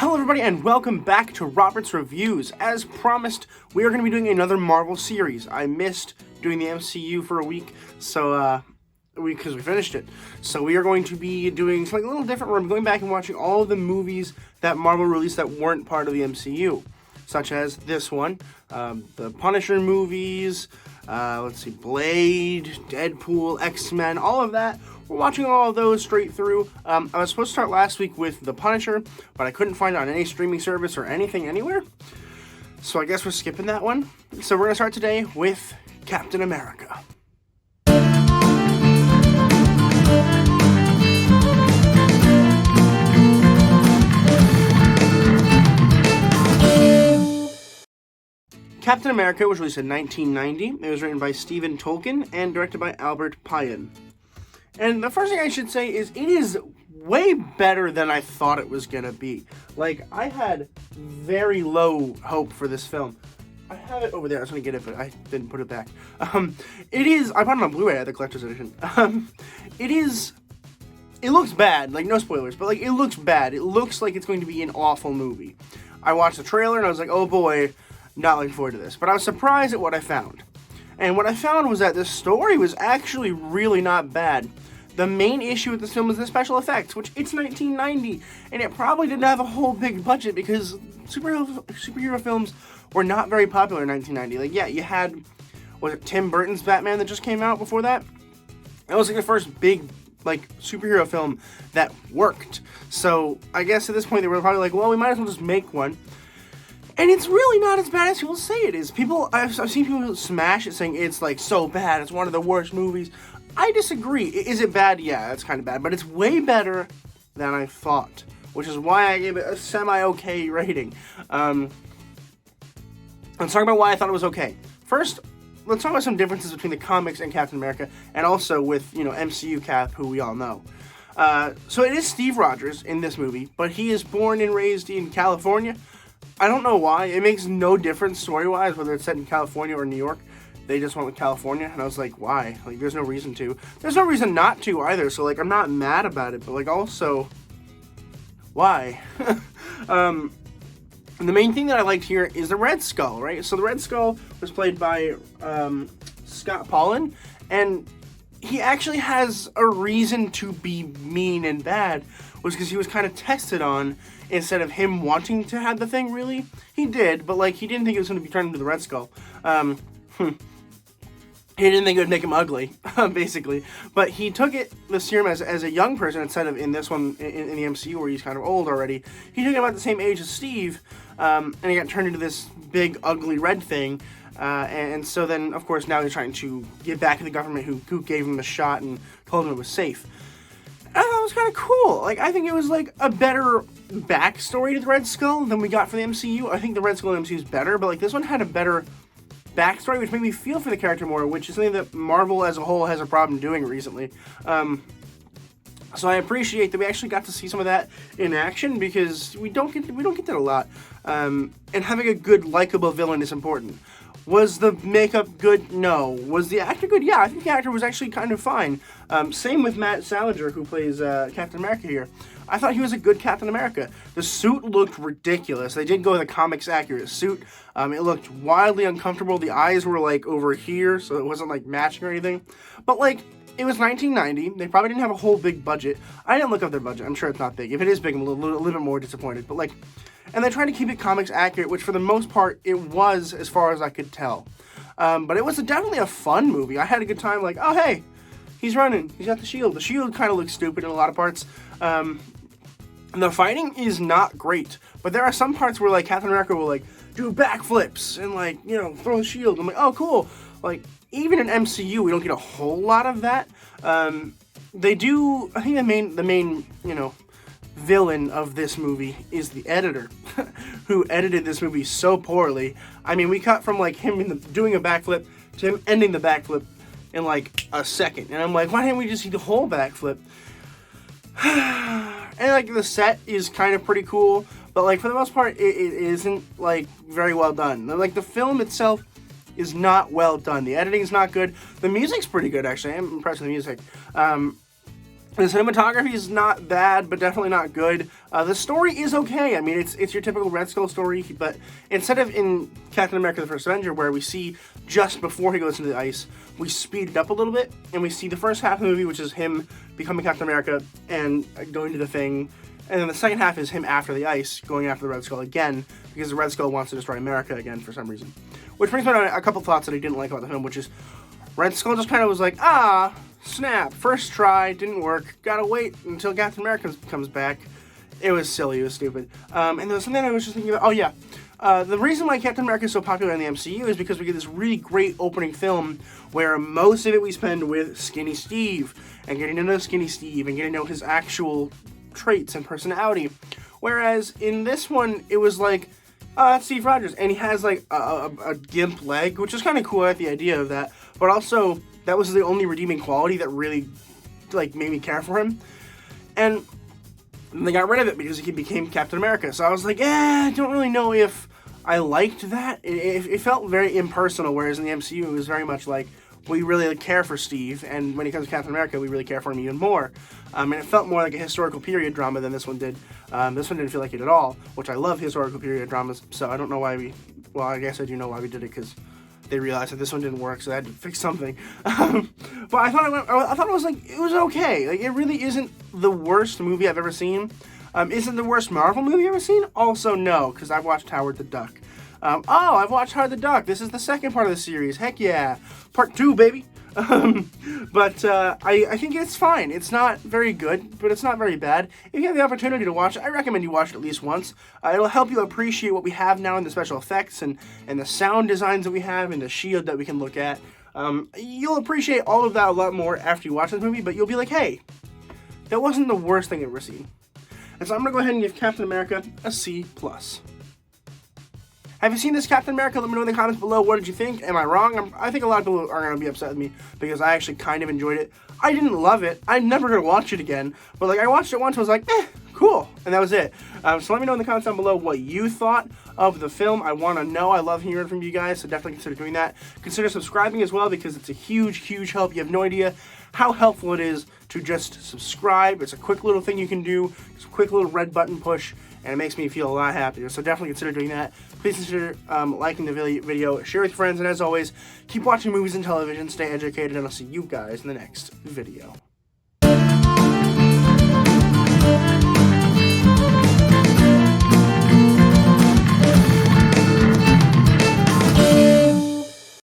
Hello everybody and welcome back to Robert's Reviews. As promised, we are going to be doing another Marvel series. I missed doing the MCU for a week, so because we finished it. So we are going to be doing something a little different where I'm going back and watching all of the movies that Marvel released that weren't part of the MCU. Such as this one, the Punisher movies, Blade, Deadpool, X-Men, all of that. We're watching all of those straight through. I was supposed to start last week with The Punisher, but I couldn't find it on any streaming service or anything anywhere. So I guess we're skipping that one. So we're going to start today with Captain America. Captain America was released in 1990. It was written by Stephen Tolkien and directed by Albert Pyun. And the first thing I should say is it is way better than I thought it was going to be. Like, I had very low hope for this film. I have it over there. I was going to get it, but I didn't put it back. It is, I bought it on Blu-ray at the collector's edition. It looks bad. Like, no spoilers, but like, it looks bad. It looks like it's going to be an awful movie. I watched the trailer and I was like, oh boy, not looking forward to this. But I was surprised at what I found. And what I found was that the story was actually really not bad. The main issue with this film is the special effects, which it's 1990, and it probably didn't have a whole big budget because superhero films were not very popular in 1990. Like, yeah, you had, was it Tim Burton's Batman that just came out before that? That was like the first big, like, superhero film that worked. So I guess at this point they were probably like, well, we might as well just make one. And it's really not as bad as people say it is. I've seen people smash it saying it's like so bad, it's one of the worst movies. I disagree. Is it bad? Yeah, it's kind of bad, but it's way better than I thought, which is why I gave it a semi-okay rating. Let's talk about why I thought it was okay. First, let's talk about some differences between the comics and Captain America, and also with, MCU Cap, who we all know. So it is Steve Rogers in this movie, but he is born and raised in California. I don't know why. It makes no difference story-wise, whether it's set in California or New York. They just went with California, and I was like, why? Like, there's no reason to. There's no reason not to either, so, like, I'm not mad about it, but, like, also, why? The main thing that I liked here is the Red Skull, right? So the Red Skull was played by Scott Paullin, and he actually has a reason to be mean and bad, was because he was kind of tested on, instead of him wanting to have the thing, really. He did, but, like, he didn't think it was going to be turned into the Red Skull. He didn't think it would make him ugly, basically. But he took the serum as a young person instead of in this one, in the MCU, where he's kind of old already. He took it about the same age as Steve, and he got turned into this big, ugly red thing. And so then, of course, now he's trying to get back to the government who gave him the shot and told him it was safe. I thought it was kind of cool. Like, I think it was, like, a better backstory to the Red Skull than we got for the MCU. I think the Red Skull in the MCU is better, but, like, this one had a better backstory, which made me feel for the character more, which is something that Marvel as a whole has a problem doing recently. So I appreciate that we actually got to see some of that in action, because we don't get that a lot. And having a good, likable villain is important. Was the makeup good? No. Was the actor good? Yeah, I think the actor was actually kind of fine. Same with Matt Salinger, who plays Captain America here. I thought he was a good Captain America. The suit looked ridiculous. They did go with a comics accurate suit. It looked wildly uncomfortable. The eyes were like over here, so it wasn't like matching or anything. But like, it was 1990. They probably didn't have a whole big budget. I didn't look up their budget. I'm sure it's not big. If it is big, I'm a little bit more disappointed. But like, and they tried to keep it comics accurate, which for the most part, it was, as far as I could tell. But it was definitely a fun movie. I had a good time, like, oh, hey, he's running. He's got the shield. The shield kind of looks stupid in a lot of parts. The fighting is not great, but there are some parts where, like, Captain America will, like, do backflips and, like, throw the shield. I'm like, oh, cool. Like, even in MCU, we don't get a whole lot of that. They do, I think the main, villain of this movie is the editor, who edited this movie so poorly. I mean, we cut from, like, him doing a backflip to him ending the backflip in, like, a second. And I'm like, why didn't we just see the whole backflip? And, like, the set is kind of pretty cool, but, like, for the most part, it isn't, like, very well done. Like, the film itself is not well done. The editing's not good. The music's pretty good, actually. I'm impressed with the music. The cinematography is not bad, but definitely not good. The story is okay. I mean, it's your typical Red Skull story, but instead of in Captain America: The First Avenger, where we see just before he goes into the ice, we speed it up a little bit, and we see the first half of the movie, which is him becoming Captain America and going to the Thing, and then the second half is him after the ice, going after the Red Skull again, because the Red Skull wants to destroy America again for some reason. Which brings me to a couple thoughts that I didn't like about the film, which is Red Skull just kind of was like, snap, first try, didn't work, gotta wait until Captain America comes back. It was silly, it was stupid. And there was something I was just thinking about, the reason why Captain America is so popular in the MCU is because we get this really great opening film where most of it we spend with Skinny Steve, and getting to know Skinny Steve, and getting to know his actual traits and personality. Whereas in this one, it was like, that's Steve Rogers, and he has like a gimp leg, which is kind of cool, I like the idea of that, but also that was the only redeeming quality that really, like, made me care for him. And they got rid of it because he became Captain America. So I was like, I don't really know if I liked that. It felt very impersonal, whereas in the MCU, it was very much like, we really care for Steve, and when he comes to Captain America, we really care for him even more. And it felt more like a historical period drama than this one did. This one didn't feel like it at all, which I love historical period dramas, so I don't know why well, I guess I do know why we did it, because they realized that this one didn't work, so they had to fix something. But I thought it was okay. Like, it really isn't the worst movie I've ever seen. Is it the worst Marvel movie I've ever seen? Also, no, because I've watched Howard the Duck. I've watched Howard the Duck. This is the second part of the series. Heck yeah. Part 2, baby. But I think it's fine. It's not very good, but it's not very bad. If you have the opportunity to watch it, I recommend you watch it at least once. It'll help you appreciate what we have now in the special effects and the sound designs that we have and the shield that we can look at. You'll appreciate all of that a lot more after you watch this movie, but you'll be like, hey, that wasn't the worst thing I've ever seen. And so I'm going to go ahead and give Captain America a C+. Have you seen this Captain America? Let me know in the comments below. What did you think? Am I wrong? I think a lot of people are going to be upset with me because I actually kind of enjoyed it. I didn't love it. I'm never going to watch it again. But like, I watched it once and was like, cool. And that was it. So let me know in the comments down below what you thought of the film. I want to know. I love hearing from you guys, so definitely consider doing that. Consider subscribing as well because it's a huge, huge help. You have no idea how helpful it is to just subscribe. It's a quick little thing you can do. It's a quick little red button push, and it makes me feel a lot happier. So definitely consider doing that. Please consider liking the video, share with your friends, and as always, keep watching movies and television, stay educated, and I'll see you guys in the next video.